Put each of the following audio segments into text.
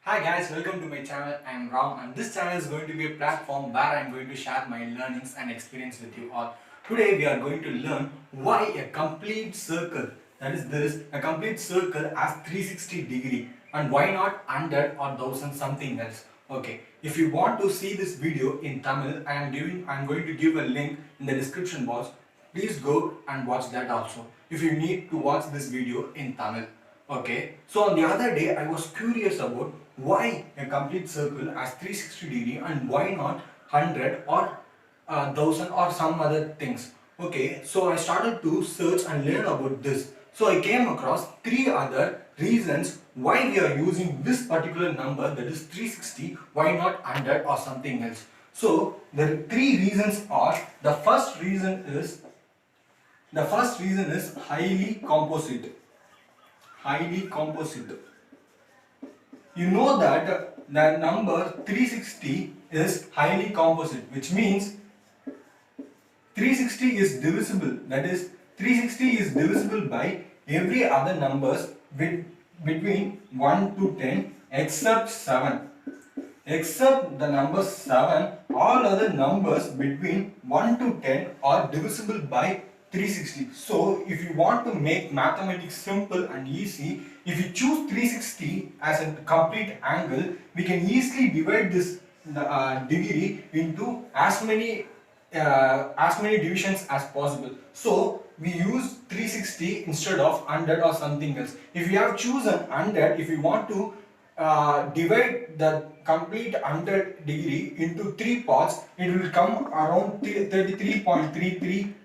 Hi guys, welcome to my channel. I am Ram and this channel is going to be a platform where I am going to share my learnings and experience with you all. Today we are going to learn why a complete circle, that is this, a complete circle has 360 degree and why not 100 or 1000 something else. Okay, if you want to see this video in Tamil, I am going to give a link in the description box. Please go and watch that also if you need to watch this video in Tamil. Okay, so on the other day I was curious about why a complete circle has 360 degree and why not 100 or 1000 or some other things. Okay, so I started to search and learn about this. So I came across three other reasons why we are using this particular number, that is 360, why not 100 or something else. So the three reasons are, the first reason is highly composite. Highly composite. You know that the number 360 is highly composite, which means 360 is divisible. That is, 360 is divisible by every other numbers between 1 to 10 except 7. Except the number 7, all other numbers between 1 to 10 are divisible by 360. So if you want to make mathematics simple and easy, if you choose 360 as a complete angle, we can easily divide this degree into as many divisions as possible. So we use 360 instead of 100 or something else. If you have chosen 100, if you want to divide the complete 100 degree into three parts, it will come around 33.33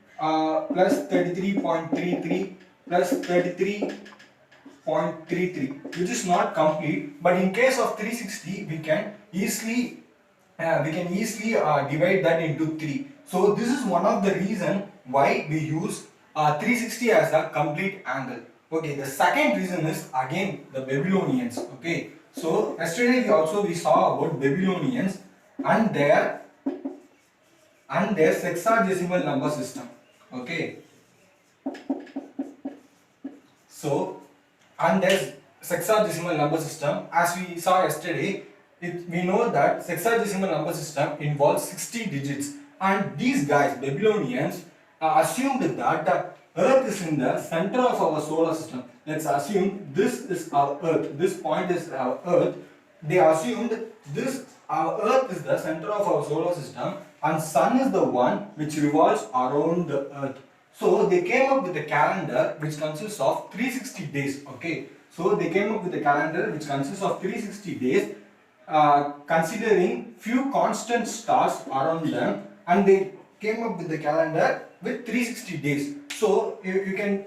plus 33.33 plus 33.33, which is not complete. But in case of 360, we can easily divide that into 3. So this is one of the reason why we use 360 as a complete angle. Okay, the second reason is again the Babylonians. Okay, so yesterday we saw about Babylonians and their sexagesimal number system. Okay, so and their sexagesimal number system, as we saw yesterday, we know that sexagesimal number system involves 60 digits, and these guys, Babylonians, assumed that the Earth is in the center of our solar system. Let's assume this is our Earth, this point is our Earth. They assumed our Earth is the center of our solar system and Sun is the one which revolves around the Earth. So they came up with a calendar which consists of 360 days. Okay, so they came up with a calendar which consists of 360 days, considering few constant stars around them, and they came up with the calendar with 360 days. So you can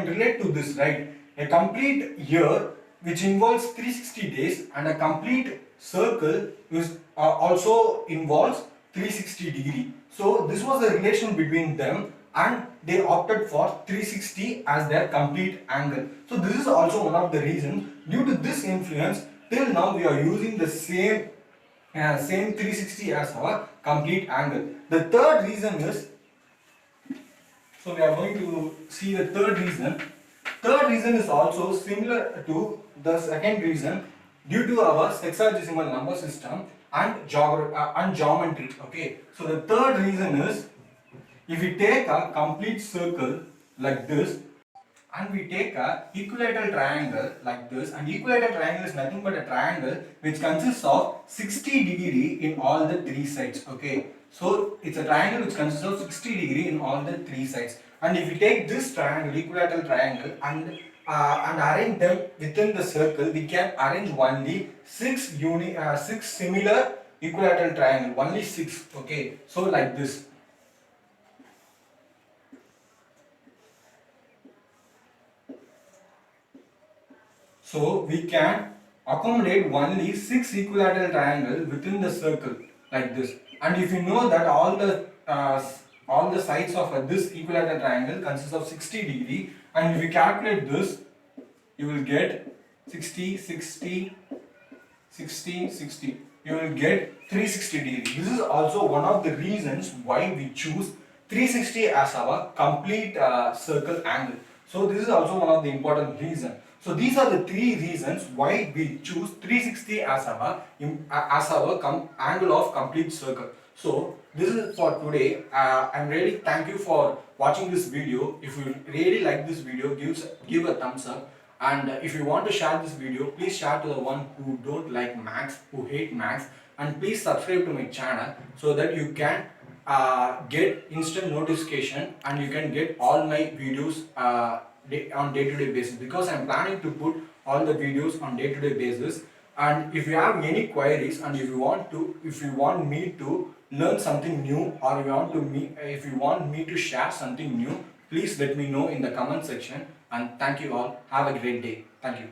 relate to this, right? A complete year which involves 360 days and a complete circle is also involves 360 degree. So this was the relation between them and they opted for 360 as their complete angle. So this is also one of the reasons. Due to this influence, till now we are using the same 360 as our complete angle. The third reason is, so we are going to see the third reason. Third reason is also similar to the second reason, due to our sexagesimal number system and geometry. Okay, so the third reason is, if we take a complete circle like this and we take a equilateral triangle like this, and equilateral triangle is nothing but a triangle which consists of 60 degree in all the three sides. Okay, so it's a triangle which consists of 60 degree in all the three sides, and if we take this triangle, equilateral triangle, and arrange them within the circle, we can arrange only six similar equilateral triangle, only 6. Okay, so like this. So we can accommodate only 6 equilateral triangles within the circle like this. And if you know that all the sides of this equilateral triangle consists of 60 degree, and if you calculate this, you will get 60, 60, 60, 60. You will get 360 degree. This is also one of the reasons why we choose 360 as our complete circle angle. So this is also one of the important reason. So these are the three reasons why we choose 360 as our angle of complete circle. So this is for today. I'm really thank you for watching this video. If you really like this video, give a thumbs up. And if you want to share this video, please share to the one who don't like maths, who hate maths, and please subscribe to my channel so that you can get instant notification and you can get all my videos on day-to-day basis, because I'm planning to put all the videos on day-to-day basis. And if you have any queries, and if you want me to learn something new, or if you want me to share something new, please let me know in the comment section. And thank you all. Have a great day. Thank you.